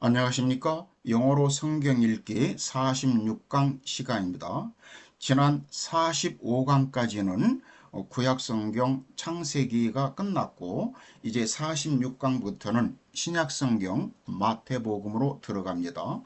안녕하십니까? 영어로 성경 읽기 46강 시간입니다. 지난 45강까지는 구약 성경 창세기가 끝났고 이제 46강부터는 신약 성경 마태복음으로 들어갑니다.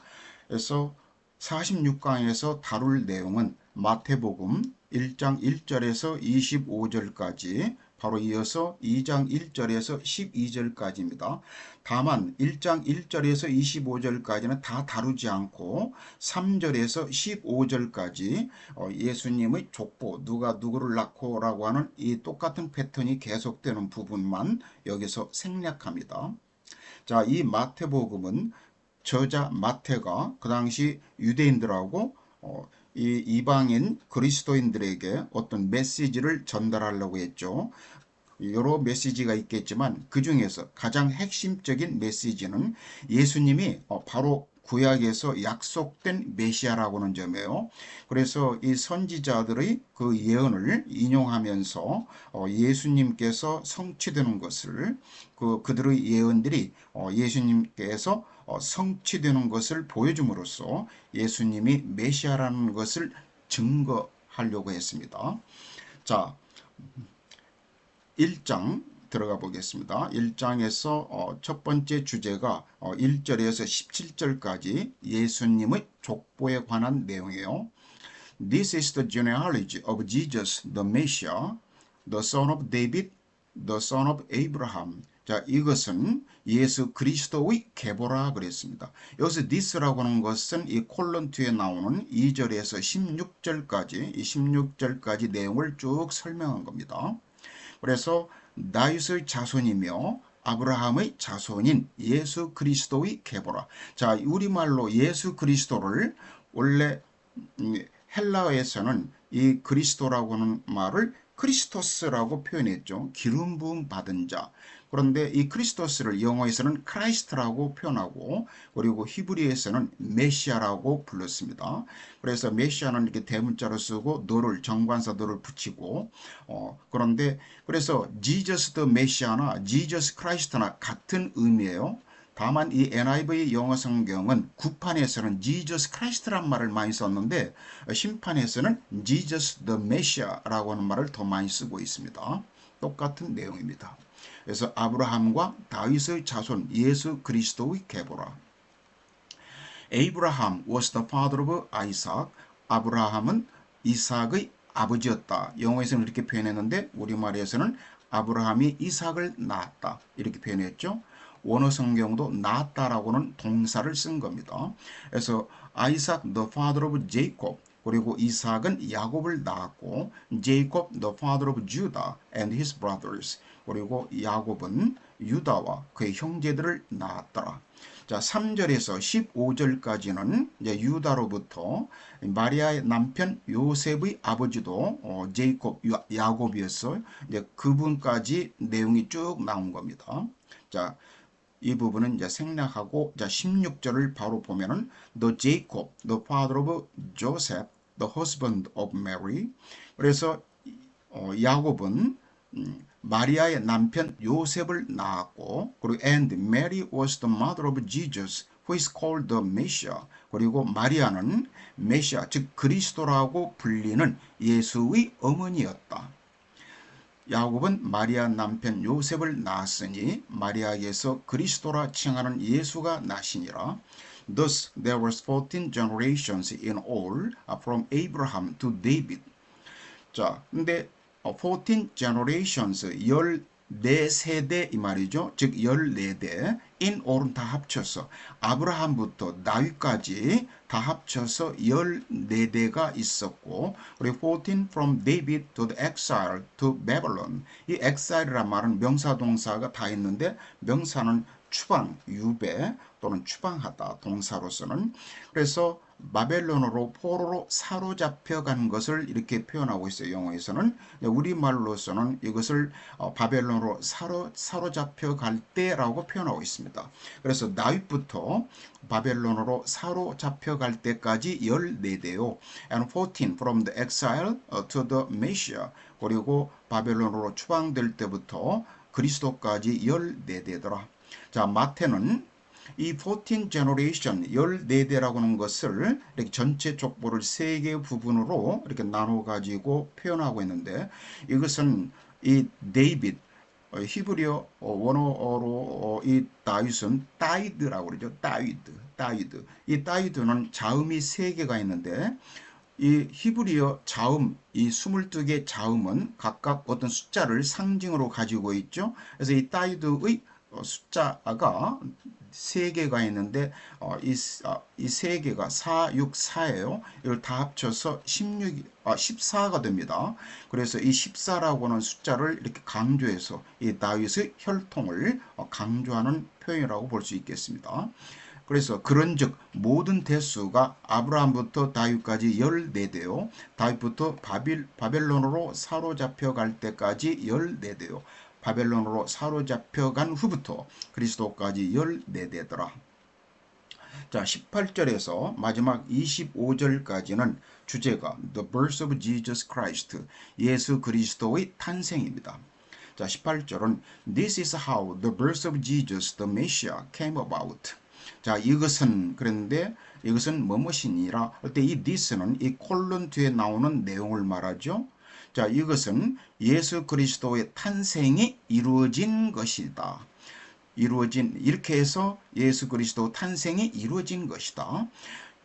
그래서 46강에서 다룰 내용은 마태복음 1장 1절에서 25절까지 바로 이어서 2장 1절에서 12절까지입니다. 다만 1장 1절에서 25절까지는 다 다루지 않고 3절에서 15절까지 예수님의 족보, 누가 누구를 낳고 라고 하는 이 똑같은 패턴이 계속되는 부분만 여기서 생략합니다. 자, 이 마태복음은 저자 마태가 그 당시 유대인들하고 이 이방인 그리스도인들에게 어떤 메시지를 전달하려고 했죠. 여러 메시지가 있겠지만 그 중에서 가장 핵심적인 메시지는 예수님이 바로 구약에서 약속된 메시아라고 하는 점이에요. 그래서 이 선지자들의 그 예언을 인용하면서 예수님께서 성취되는 것을 그들의 예언들이 예수님께서 성취되는 것을 보여줌으로써 예수님이 메시아라는 것을 증거하려고 했습니다. 자, 1장 들어가 보겠습니다. 1장에서 첫 번째 주제가 1절에서 17절까지 예수님의 족보에 관한 내용이에요. This is the genealogy of Jesus, the Messiah, the son of David, the son of Abraham. 자, 이것은 예수 그리스도의 계보라 그랬습니다. 여기서 this라고 하는 것은 이 콜론 뒤에 나오는 2절에서 16절까지 이 16절까지 내용을 쭉 설명한 겁니다. 그래서 다윗의 자손이며 아브라함의 자손인 예수 그리스도의 계보라. 자, 우리말로 예수 그리스도를 원래 헬라어에서는 이 그리스도라고 하는 말을 크리스토스라고 표현했죠. 기름 부음 받은 자. 그런데 이 크리스토스를 영어에서는 크라이스트라고 표현하고 그리고 히브리에서는 메시아라고 불렀습니다. 그래서 메시아는 이렇게 대문자로 쓰고 너를 정관사 너를 붙이고 그런데 그래서 Jesus the 메시아나 Jesus 크라이스트나 같은 의미예요. 다만 이 NIV 영어 성경은 구판에서는 Jesus Christ란 말을 많이 썼는데 신판에서는 Jesus the Messiah라고 하는 말을 더 많이 쓰고 있습니다. 똑같은 내용입니다. 그래서 아브라함과 다윗의 자손 예수 그리스도의 계보라. Abraham was the father of Isaac. 아브라함은 이삭의 아버지였다. 영어에서는 이렇게 표현했는데 우리말에서는 아브라함이 이삭을 낳았다. 이렇게 표현했죠. 원어 성경도 낳았다라고는 동사를 쓴 겁니다. 그래서 아이삭 the father of Jacob 그리고 이삭은 야곱을 낳았고 Jacob the father of Judah and his brothers 그리고 야곱은 유다와 그의 형제들을 낳았더라. 자, 3절에서 15절까지는 이제 유다로부터 마리아의 남편 요셉의 아버지도 제이콥 야곱이었어요. 이제 그분까지 내용이 쭉 나온 겁니다. 자, 이 부분은 이제 생략하고 자 16절을 바로 보면은 the Jacob, the father of Joseph, the husband of Mary. 그래서 야곱은 마리아의 남편 요셉을 낳았고 그리고 and Mary was the mother of Jesus who is called the Messiah. 그리고 마리아는 메시아 즉 그리스도라고 불리는 예수의 어머니였다. 야곱은 마리아 남편 요셉을 낳았으니 마리아에게서 그리스도라 칭하는 예수가 나시니라. Thus there was 14 generations in all from Abraham to David. 자, 근데 14 generations 14세대 이 말이죠. 즉 14대 in all은 다 합쳐서 아브라함부터 다윗까지 다 합쳐서 14대가 있었고 그리고 14 from David to the exile to Babylon. 이 exile이란 말은 명사 동사가 다 있는데 명사는 추방, 유배 또는 추방하다 동사로서는 그래서 바벨론으로 포로로 사로잡혀 간 것을 이렇게 표현하고 있어요. 영어에서는 우리말로서는 이것을 바벨론으로 사로잡혀 갈 때라고 표현하고 있습니다. 그래서 다윗부터 바벨론으로 사로잡혀 갈 때까지 14대요. And 14 from the exile to the Messiah. 그리고 바벨론으로 추방될 때부터 그리스도까지 14대더라. 자, 마태는 이 14 generation 14대라고 하는 것을 이렇게 전체 족보를 3개의 부분으로 이렇게 나눠 가지고 표현하고 있는데, 이것은 이 데이빗, 히브리어 원어로 이 다윗은 다이드라고 그러죠. 다이드. 이 다이드는 자음이 3개가 있는데, 이 히브리어 자음, 이 22개 자음은 각각 어떤 숫자를 상징으로 가지고 있죠. 그래서 이 다이드의 숫자가 3개가 있는데, 이 3개가 4, 6, 4예요. 이걸 다 합쳐서 14가 됩니다. 그래서 이 14라고 하는 숫자를 이렇게 강조해서 이 다윗의 혈통을 강조하는 표현이라고 볼 수 있겠습니다. 그래서 그런즉 모든 대수가 아브라함부터 다윗까지 14대요. 다윗부터 바벨론으로 사로잡혀 갈 때까지 14대요. 바벨론으로 사로잡혀 간 후부터 그리스도까지 14대더라. 자, 18절에서 마지막 25절까지는 주제가 The birth of Jesus Christ, 예수 그리스도의 탄생입니다. 자, 18절은 This is how the birth of Jesus the Messiah came about. 자, 이것은 그런데 이것은 무엇이니라 할 때 이 this는 이 콜론 뒤에 나오는 내용을 말하죠. 자, 이것은 예수 그리스도의 탄생이 이루어진 것이다. 이렇게 해서 예수 그리스도 탄생이 이루어진 것이다.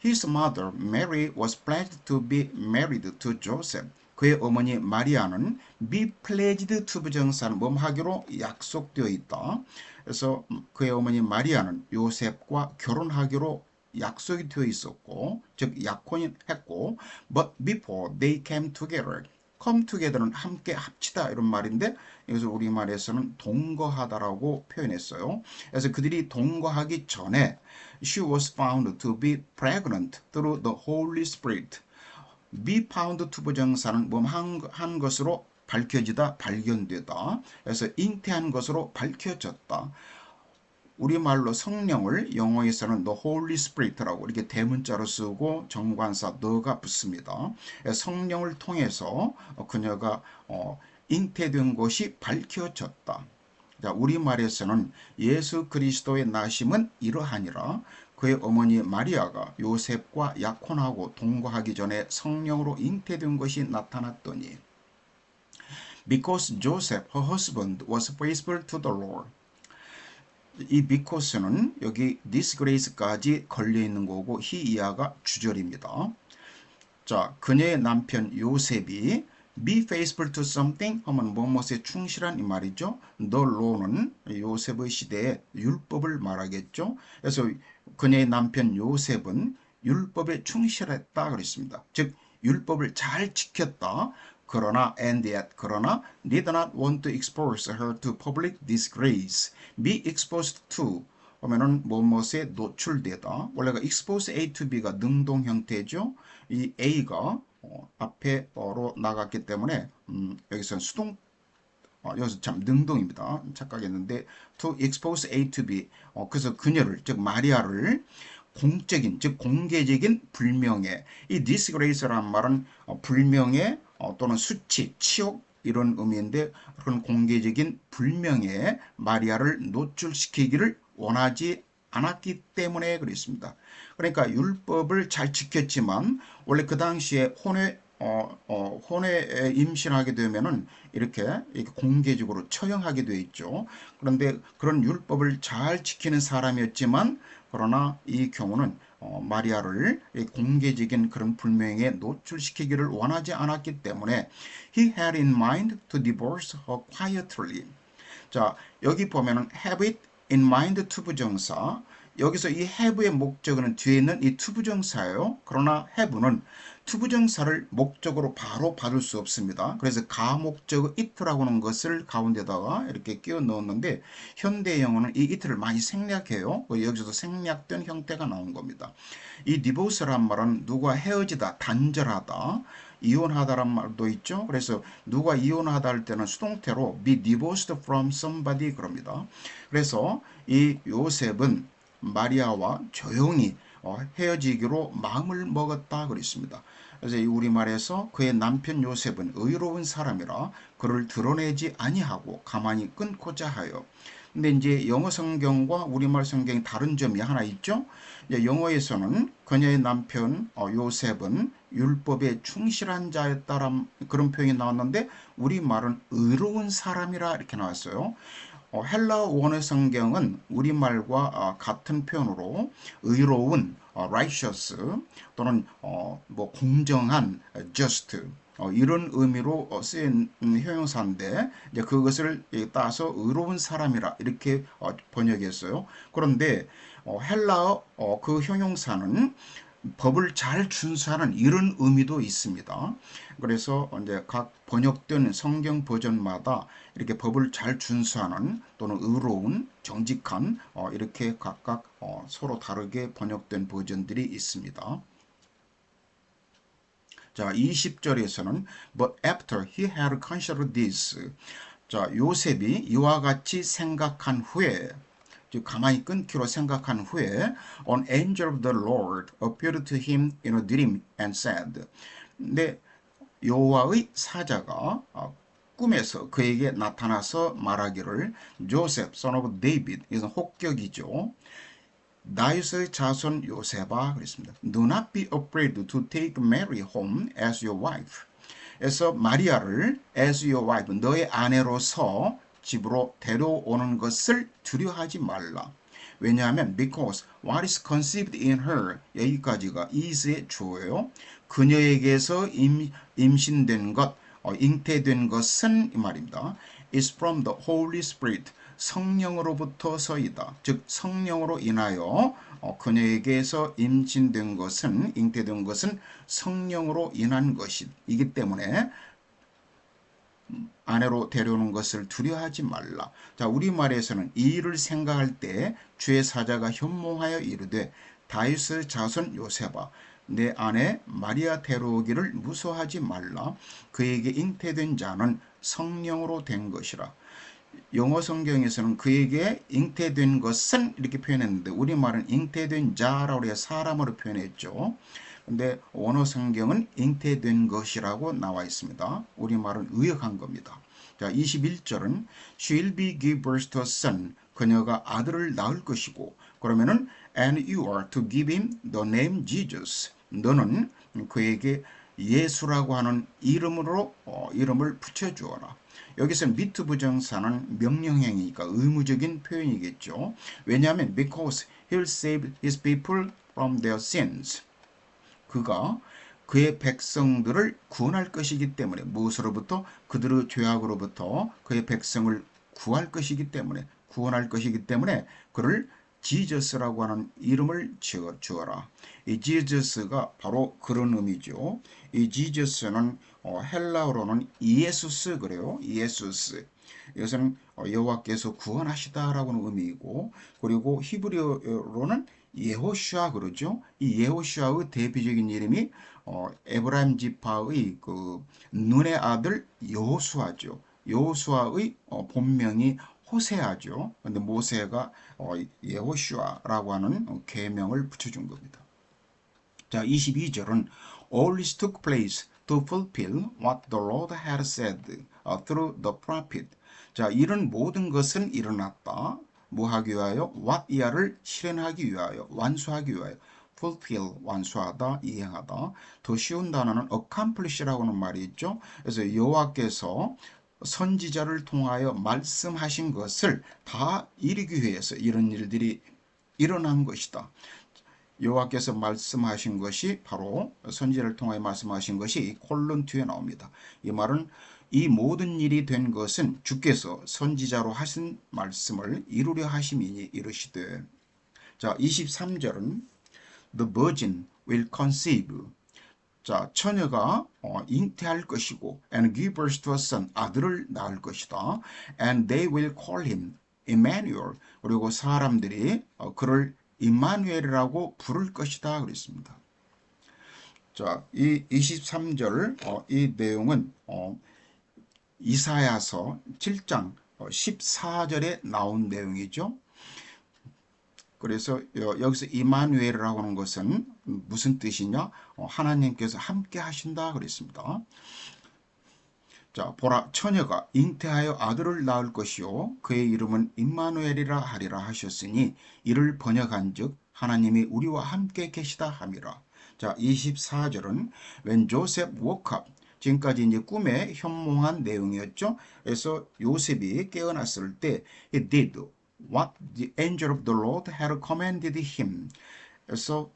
His mother Mary was pledged to be married to Joseph. 그의 어머니 마리아는 be pledged to 부정사는 뭐하기로 약속되어 있다. 그래서 그의 어머니 마리아는 요셉과 결혼하기로 약속이 되어 있었고, 즉 약혼했고, but before they came together. come together는 함께 합치다 이런 말인데, 이것을 우리말에서는 동거하다라고 표현했어요. 그래서 그들이 동거하기 전에 she was found to be pregnant through the Holy Spirit. be found to 부정사는 한 것으로 밝혀지다, 발견되다. 그래서 잉태한 것으로 밝혀졌다. 우리말로 성령을 영어에서는 the Holy Spirit라고 이렇게 대문자로 쓰고 정관사 the가 붙습니다. 성령을 통해서 그녀가 잉태된 것이 밝혀졌다. 자, 우리말에서는 예수 그리스도의 나심은 이러하니라. 그의 어머니 마리아가 요셉과 약혼하고 동거하기 전에 성령으로 잉태된 것이 나타났더니 Because Joseph, her husband, was faithful to the Lord. 이 because는 여기 disgrace까지 걸려있는 거고 he 이하가 주절입니다. 자, 그녀의 남편 요셉이 be faithful to something 하면 무엇에 충실한 이 말이죠. the law는 요셉의 시대에 율법을 말하겠죠. 그래서 그녀의 남편 요셉은 율법에 충실했다 그랬습니다. 즉 율법을 잘 지켰다. 그러나 그러나 did not want to expose her to public disgrace. be exposed to 하면은 무엇에 노출되다. 원래가 expose A to B가 능동 형태죠. 이 A가 앞에로 나갔기 때문에 여기서 수동 여기서 참 능동입니다. 착각했는데 to expose A to B. 그래서 그녀를 즉 마리아를 공적인 즉 공개적인 불명예. 이 disgrace라는 말은 불명예 또는 수치, 치욕 이런 의미인데 그런 공개적인 불명예에 마리아를 노출시키기를 원하지 않았기 때문에 그랬습니다. 그러니까 율법을 잘 지켰지만 원래 그 당시에 혼외에 임신하게 되면은 이렇게 공개적으로 처형하게 되어 있죠. 그런데 그런 율법을 잘 지키는 사람이었지만 그러나 이 경우는 마리아를 공개적인 그런 불명예에 노출시키기를 원하지 않았기 때문에 he had in mind to divorce her quietly. 자, 여기 보면은 have it in mind to 부정사. 여기서 이 have의 목적어는 뒤에 있는 이 to 부정사예요. 그러나 have는 to 부정사를 목적으로 바로 받을 수 없습니다. 그래서 가목적어 it라고 하는 것을 가운데다가 이렇게 끼워 넣었는데 현대 영어는 이 it를 많이 생략해요. 여기서도 생략된 형태가 나온 겁니다. 이 divorce란 말은 누가 헤어지다, 단절하다, 이혼하다란 말도 있죠. 그래서 누가 이혼하다 할 때는 수동태로 be divorced from somebody 그럽니다. 그래서 이 요셉은 마리아와 조용히 헤어지기로 마음을 먹었다 그랬습니다. 그래서 이 우리말에서 그의 남편 요셉은 의로운 사람이라 그를 드러내지 아니하고 가만히 끊고자 하여 근데 이제 영어 성경과 우리말 성경이 다른 점이 하나 있죠. 이제 영어에서는 그녀의 남편 요셉은 율법에 충실한 자였다란 그런 표현이 나왔는데 우리말은 의로운 사람이라 이렇게 나왔어요. 헬라어 원어 성경은 우리말과 같은 표현으로 의로운 righteous 또는 뭐 공정한 just 이런 의미로 쓰인 형용사인데 이제 그것을 따서 의로운 사람이라 이렇게 번역했어요. 그런데 헬라어 그 형용사는 법을 잘 준수하는 이런 의미도 있습니다. 그래서 이제 각 번역된 성경 버전마다 이렇게 법을 잘 준수하는 또는 의로운, 정직한 이렇게 각각 서로 다르게 번역된 버전들이 있습니다. 자, 20절에서는 But after he had considered this. 자, 요셉이 이와 같이 생각한 후에 가만히 끊기로 생각한 후에 An angel of the Lord appeared to him in a dream and said. 근데 여호와의 사자가 꿈에서 그에게 나타나서 말하기를 조셉, son of David, 이것은 혹격이죠. 다윗의 자손 요셉아 그랬습니다. Do not be afraid to take Mary home as your wife. 그래서 마리아를 as your wife, 너의 아내로서 집으로 데려오는 것을 두려워하지 말라. 왜냐하면 because what is conceived in her 여기까지가 is의 주어예요. 그녀에게서 임신된 것, 잉태된 것은 이 말입니다. is from the Holy Spirit. 성령으로부터서이다. 즉 성령으로 인하여 그녀에게서 임신된 것은 잉태된 것은 성령으로 인한 것이기 때문에 아내로 데려오는 것을 두려워하지 말라. 자, 우리말에서는 이 일을 생각할 때 주의 사자가 현몽하여 이르되 다윗의 자손 요셉아 내 아내 마리아 데려오기를 무서워하지 말라. 그에게 잉태된 자는 성령으로 된 것이라. 영어 성경에서는 그에게 잉태된 것은 이렇게 표현했는데 우리말은 잉태된 자라고 해서 사람으로 표현했죠. 근데 원어 성경은 잉태된 것이라고 나와 있습니다. 우리말은 의역한 겁니다. 자, 21절은 She'll be give birth to a son. 그녀가 아들을 낳을 것이고 그러면은 And you are to give him the name Jesus. 너는 그에게 예수라고 하는 이름으로 이름을 붙여주어라. 여기서 미트 부정사는 명령형이니까 의무적인 표현이겠죠. 왜냐하면 because he'll save his people from their sins. 그가 그의 백성들을 구원할 것이기 때문에 무엇으로부터 그들의 죄악으로부터 그의 백성을 구할 것이기 때문에 구원할 것이기 때문에 그를 지저스라고 하는 이름을 지어라. 이 지저스가 바로 그런 의미죠. 이 지저스는 헬라어로는 이에수스 그래요. 이에수스. 이것은 여호와께서 구원하시다라고는 의미이고 그리고 히브리어로는 예호슈아 그러죠. 이 예호슈아의 대표적인 이름이 에브라임 지파의 그 눈의 아들 여호수아죠. 여호수아의 본명이 호세아죠. 근데 모세가 예호슈아라고 하는 계명을 붙여준 겁니다. 자, 22절은 All this took place to fulfill what the Lord had said through the prophet. 자, 이런 모든 것은 일어났다. 뭐 하기 위하여? what 이하를 실현하기 위하여, 완수하기 위하여. fulfill, 완수하다, 이행하다. 더 쉬운 단어는 accomplish라고 하는 말이 있죠. 그래서 여호와께서 선지자를 통하여 말씀하신 것을 다 이루기 위해서 이런 일들이 일어난 것이다. 여호와께서 말씀하신 것이 바로 선지자를 통하여 말씀하신 것이 콜론 뒤에 나옵니다. 이 말은 이 모든 일이 된 것은 주께서 선지자로 하신 말씀을 이루려 하심이니 이르시되. 자, 23절은 The virgin will conceive. 자, 처녀가 잉태할 것이고 and give birth to a son. 아들을 낳을 것이다. And they will call him Emmanuel. 그리고 사람들이 그를 임마누엘이라고 부를 것이다 그랬습니다. 자, 이 23절 이 내용은 이사야서 7장 14절에 나온 내용이죠. 그래서 여기서 이마누엘이라고 하는 것은 무슨 뜻이냐? 하나님께서 함께 하신다 그랬습니다. 자, 보라, 처녀가 잉태하여 아들을 낳을 것이요 그의 이름은 임마누엘이라 하리라 하셨으니 이를 번역한즉 하나님이 우리와 함께 계시다 함이라. 자, 24절은 When Joseph woke up, 지금까지 이제 꿈에 현몽한 내용이었죠. 그래서 요셉이 깨어났을 때 he did what the angel of the Lord had commanded him. 그래서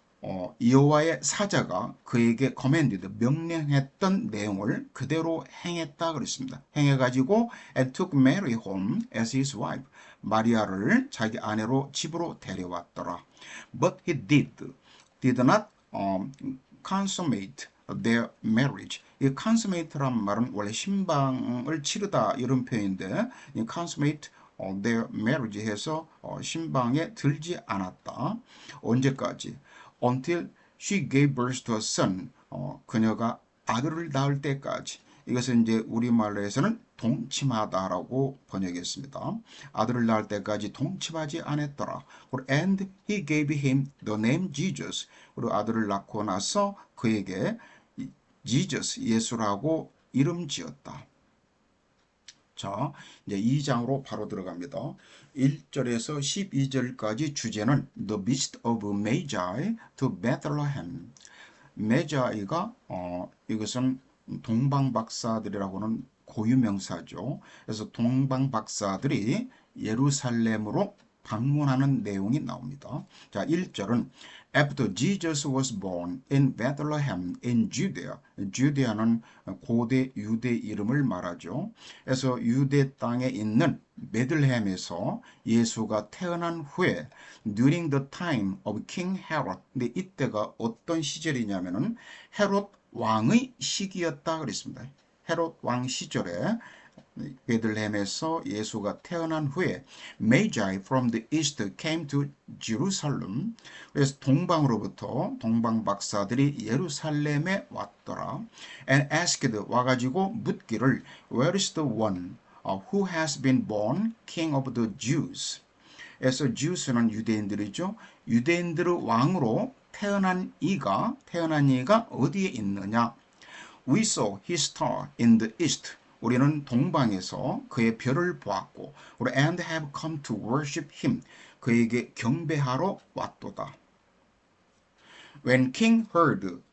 여호와의 사자가 그에게 commanded, 명령했던 내용을 그대로 행했다 그랬습니다. 행해가지고 and took Mary home as his wife. 마리아를 자기 아내로 집으로 데려왔더라. But he did not consummate their marriage. 이 consummate란 말은 원래 신방을 치르다 이런 표현인데 이 consummate their marriage 해서 신방에 들지 않았다. 언제까지? Until she gave birth to a son. 그녀가 아들을 낳을 때까지. 이것은 이제 우리말로 해서는 동침하다라고 번역했습니다. 아들을 낳을 때까지 동침하지 않았더라. And he gave him the name Jesus. 그리고 아들을 낳고 나서 그에게 Jesus, 예수라고 이름 지었다. 자, 이제 2장으로 바로 들어갑니다. 1절에서 12절까지 주제는 The Beast of Magi to Bethlehem. 메자이가 이것은 동방박사들이라고는 고유명사죠. 그래서 동방박사들이 예루살렘으로 방문하는 내용이 나옵니다. 자, 1절은 After Jesus was born in Bethlehem in Judea. 주데아는 고대 유대 이름을 말하죠. 그래서 유대 땅에 있는 베들레헴에서 예수가 태어난 후에 during the time of King Herod. 근데 이때가 어떤 시절이냐면은 헤롯 왕의 시기였다 그랬습니다. 헤롯 왕 시절에 베들레헴에서 예수가 태어난 후에 Magi from the east came to Jerusalem. 그래서 동방으로부터 동방박사들이 예루살렘에 왔더라. And asked, 와가지고 묻기를 Where is the one who has been born king of the Jews? 그래서 Jews는 유대인들이죠. 유대인들의 왕으로 태어난 이가 어디에 있느냐? We saw his star in the east. 우리는 동방에서 그의 별을 보았고 and have come to worship him. 그에게 경배하러 왔도다. When King Herod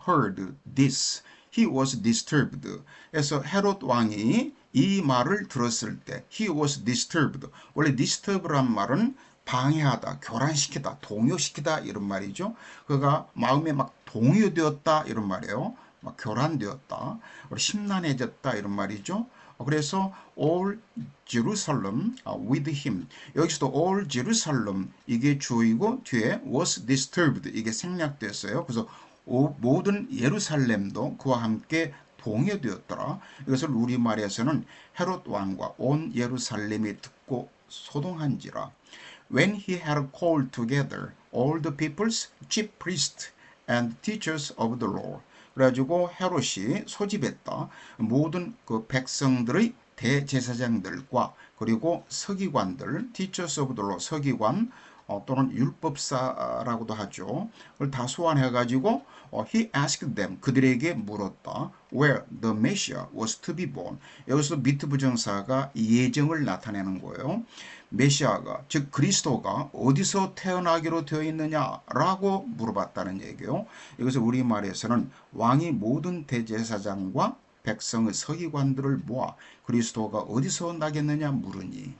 heard this, he was disturbed. 그래서 헤롯 왕이 이 말을 들었을 때 he was disturbed. 원래 disturb란 말은 방해하다, 교란시키다, 동요시키다 이런 말이죠. 그가 마음에 막 동요되었다 이런 말이에요. 막 교란되었다, 심란해졌다 이런 말이죠. 그래서 all Jerusalem with him. 여기서도 all Jerusalem 이게 주어이고 뒤에 was disturbed 이게 생략됐어요. 그래서 모든 예루살렘도 그와 함께 동요되었더라. 이것을 우리말에서는 헤롯 왕과 온 예루살렘이 듣고 소동한지라. When he had called together all the people's chief priests and teachers of the law. 그래가지고 헤롯이 소집했다. 모든 그 백성들의 대제사장들과 그리고 서기관들, teachers of the law, 서기관 또는 율법사라고도 하죠. 그걸 다 소환해가지고 he asked them, 그들에게 물었다. Where the Messiah was to be born. 여기서 미트 부정사가 예정을 나타내는 거예요. 메시아가, 즉 그리스도가 어디서 태어나기로 되어 있느냐라고 물어봤다는 얘기예요. 이것을 우리말에서는 왕이 모든 대제사장과 백성의 서기관들을 모아 그리스도가 어디서 나겠느냐 물으니.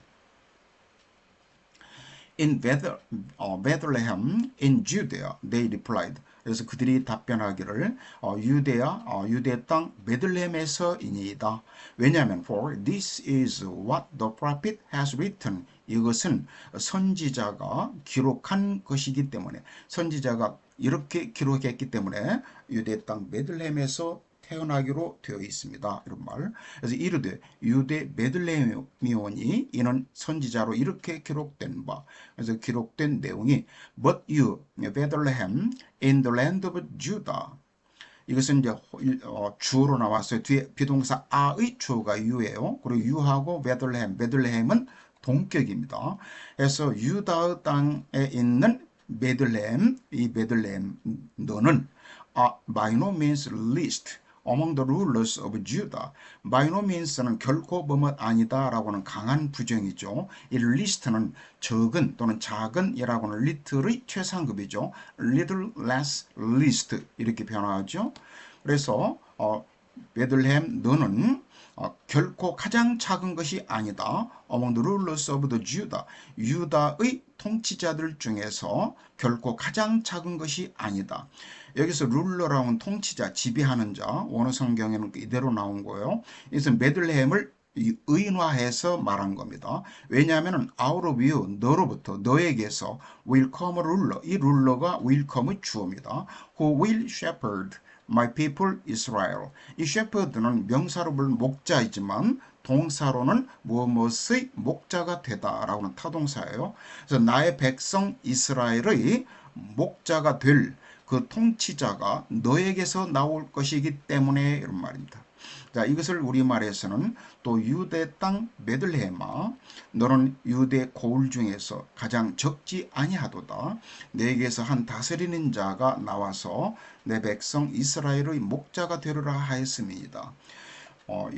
In Bethlehem, in Judea, they replied. 그래서 그들이 답변하기를 유대 땅 베들레헴에서이니이다. 왜냐하면 for this is what the prophet has written. 이것은 선지자가 기록한 것이기 때문에 선지자가 이렇게 기록했기 때문에 유대 땅 베들레헴에서 태어나기로 되어 있습니다. 이런 말. 그래서 이르되 유대 베들레헴이오니 이는 선지자로 이렇게 기록된 바. 그래서 기록된 내용이 But you, Bethlehem, in the land of Judah. 이것은 이제 주어로 나왔어요. 뒤에 비동사 아의 주어가 유예요. 그리고 유하고 베들레헴은 동격입니다. 그래서 유다 땅에 있는 베들레헴, 이 베들레헴 너는 by no means least. among the rulers of Judah. by no means는 결코 뭐뭐 아니다 라고는 강한 부정이죠. 이 least는 적은 또는 작은이라고는 little의 최상급이죠. little less least 이렇게 변화하죠. 그래서 베들레헴 너는 결코 가장 작은 것이 아니다. among the rulers of the Judah. 유다의 통치자들 중에서 결코 가장 작은 것이 아니다. 여기서 룰러라는 통치자, 지배하는 자, 원어 성경에는 이대로 나온 거예요. 이것은 베들레헴을 의인화해서 말한 겁니다. 왜냐하면 out of you, 너로부터, 너에게서 will come a ruler, 이 룰러가 will come의 주어입니다. who will shepherd my people Israel. 이 shepherd는 명사로 부른 목자이지만 동사로는 무엇의 목자가 되다라고 하는 타동사예요. 그래서 나의 백성 이스라엘의 목자가 될 그 통치자가 너에게서 나올 것이기 때문에 이런 말입니다. 자, 이것을 우리말에서는 또 유대 땅 베들레헴아 너는 유대 고을 중에서 가장 적지 아니하도다. 내게서 한 다스리는 자가 나와서 내 백성 이스라엘의 목자가 되리라 하였습니다.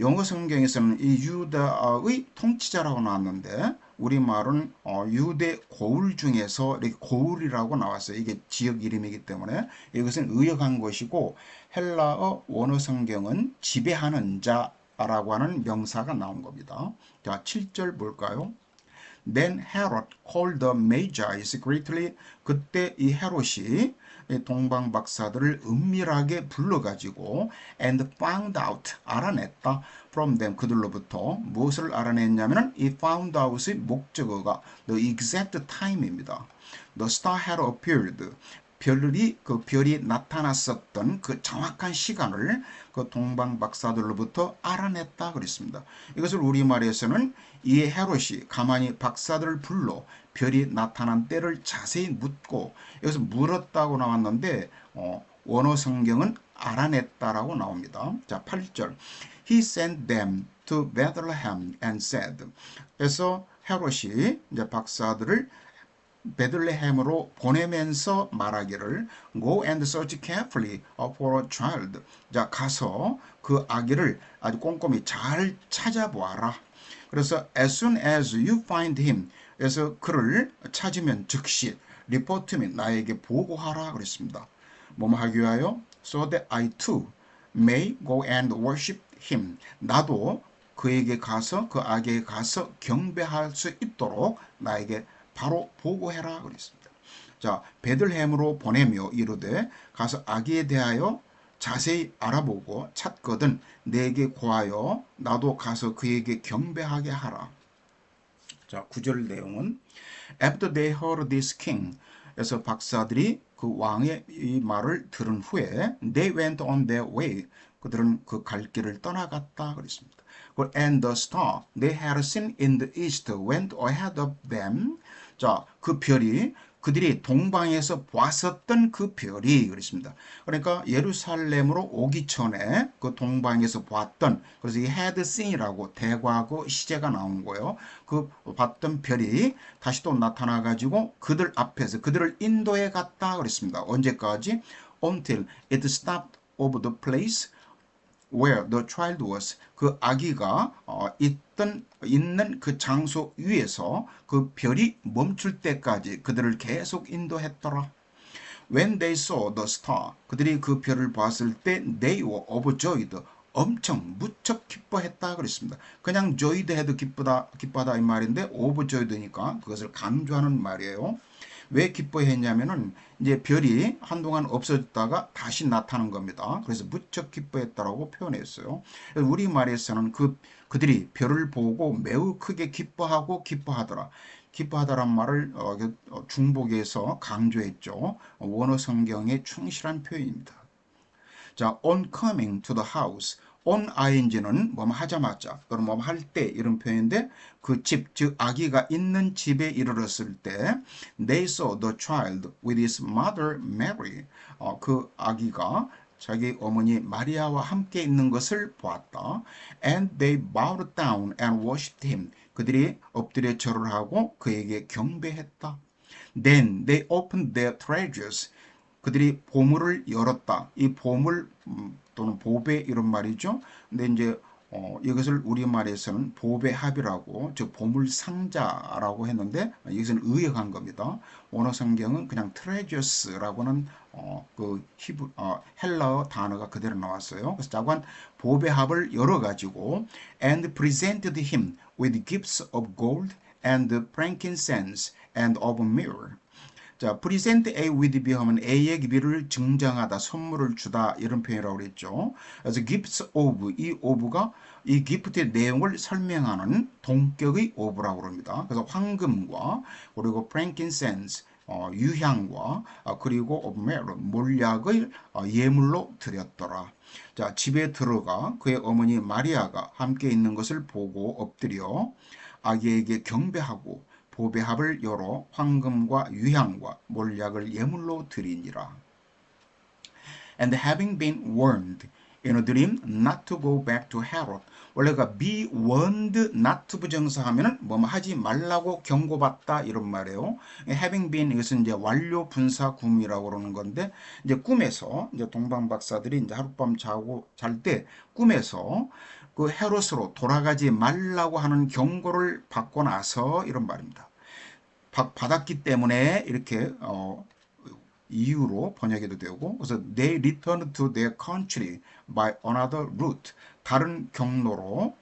영어 성경에서는 이 유다의 통치자라고 나왔는데 우리말은 유대 고을 중에서 이렇게 고을이라고 나왔어요. 이게 지역 이름이기 때문에 이것은 의역한 것이고 헬라어 원어 성경은 지배하는 자라고 하는 명사가 나온 겁니다. 자, 7절 볼까요? Then Herod called the Magi's greatly. 그때 이 헤롯이 동방 박사들을 은밀하게 불러가지고 and found out 알아냈다 from them 그들로부터 무엇을 알아냈냐면은 이 found out의 목적어가 the exact time입니다. The star had appeared. 그 별이 나타났었던 그 정확한 시간을 그 동방 박사들로부터 알아냈다 그랬습니다. 이것을 우리말에서는 이 헤롯이 가만히 박사들을 불러 별이 나타난 때를 자세히 묻고 여기서 물었다고 나왔는데 원어 성경은 알아냈다라고 나옵니다. 자, 8절. He sent them to Bethlehem and said. 그래서 헤롯이 이제 박사들을 베들레헴으로 보내면서 말하기를 Go and search carefully for a child. 자, 가서 그 아기를 아주 꼼꼼히 잘 찾아보아라. 그래서 as soon as you find him. 그래서 그를 찾으면 즉시 report me 나에게 보고하라 그랬습니다. 뭐뭐 하기 위하여 so that I too may go and worship him. 나도 그에게 가서 그 아기에게 가서 경배할 수 있도록 나에게 바로 보고해라 그랬습니다. 자, 베들레헴으로 보내며 이르되 가서 아기에 대하여 자세히 알아보고 찾거든 내게 고하여 나도 가서 그에게 경배하게 하라. 자, 9절 내용은 After they heard this king, 그래서 박사들이 그 왕의 이 말을 들은 후에 they went on their way, 그들은 그 갈 길을 떠나갔다 그랬습니다. And the star they had seen in the east went ahead of them. 자, 그 별이 그들이 동방에서 보았었던 그 별이 그랬습니다. 그러니까 예루살렘으로 오기 전에 그 동방에서 보았던 그래서 이 had seen이라고 대과거 시제가 나온 거예요. 그 봤던 별이 다시 또 나타나 가지고 그들 앞에서 그들을 인도해 갔다 그랬습니다. 언제까지? Until it stopped over the place where the child was. 그 아기가 있는 그 장소 위에서 그 별이 멈출 때까지 그들을 계속 인도했더라. When they saw the star, 그들이 그 별을 봤을 때 they were overjoyed. 엄청 무척 기뻐했다 그랬습니다. 그냥 joyed 해도 기뻐하다 이 말인데 overjoyed니까 그것을 강조하는 말이에요. 왜 기뻐했냐면은 이제 별이 한동안 없어졌다가 다시 나타난 겁니다. 그래서 무척 기뻐했다라고 표현했어요. 우리말에서는 그들이 별을 보고 매우 크게 기뻐하고 기뻐하더라. 기뻐하다란 말을 중복해서 강조했죠. 원어 성경의 충실한 표현입니다. 자, on coming to the house. on ing는 뭐뭐 하자마자 또는 뭐뭐 할 때 이런 표현인데 그 집, 즉 아기가 있는 집에 이르렀을 때 they saw the child with his mother Mary. 그 아기가 자기 어머니 마리아와 함께 있는 것을 보았다. And they bowed down and worshipped him. 그들이 엎드려 절을 하고 그에게 경배했다. Then they opened their treasures. 그들이 보물을 열었다. 이 보물 또는 보배 이런 말이죠. 근데 이제 이것을 우리말에서는 보배합이라고, 즉 보물상자라고 했는데 여기서는 의역한 겁니다. 원어 성경은 그냥 treasures라고는 그 헬라어 단어가 그대로 나왔어요. 그래서 자관 보배합을 열어 가지고 and presented him with gifts of gold and frankincense and of myrrh. 자, present A with B 하면 A에게 B를 증정하다, 선물을 주다 이런 표현이라고 그랬죠. 그래서 gifts of, 이 of가 이 기프트의 내용을 설명하는 동격의 of라고 합니다. 그래서 황금과 그리고 frankincense, 유향과 그리고 of myrrh, 몰약을 예물로 드렸더라. 자, 집에 들어가 그의 어머니 마리아가 함께 있는 것을 보고 엎드려 아기에게 경배하고 보배합을 열어 황금과 유향과 몰약을 예물로 드리니라. And having been warned in a dream not to go back to Herod. 원래가 be warned not to 부정사하면은 뭐 하지 말라고 경고받다 이런 말이에요. having been 이것은 이제 완료 분사 구미라고 그러는 건데 이제 꿈에서 이제 동방 박사들이 이제 하룻밤 자고 잘 때 꿈에서 그 헤롯으로 돌아가지 말라고 하는 경고를 받고 나서 이런 말입니다. 받았기 때문에 이렇게 이유로 번역해도 되고, 그래서 they returned to their country by another route. 다른 경로로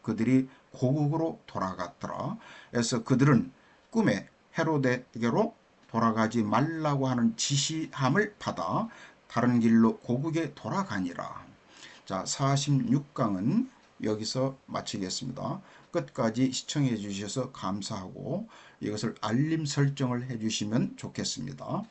그들이 고국으로 돌아갔더라. 그래서 그들은 꿈에 헤로데에게로 돌아가지 말라고 하는 지시함을 받아 다른 길로 고국에 돌아가니라. 자, 46강은 여기서 마치겠습니다. 끝까지 시청해 주셔서 감사하고 이것을 알림 설정을 해 주시면 좋겠습니다.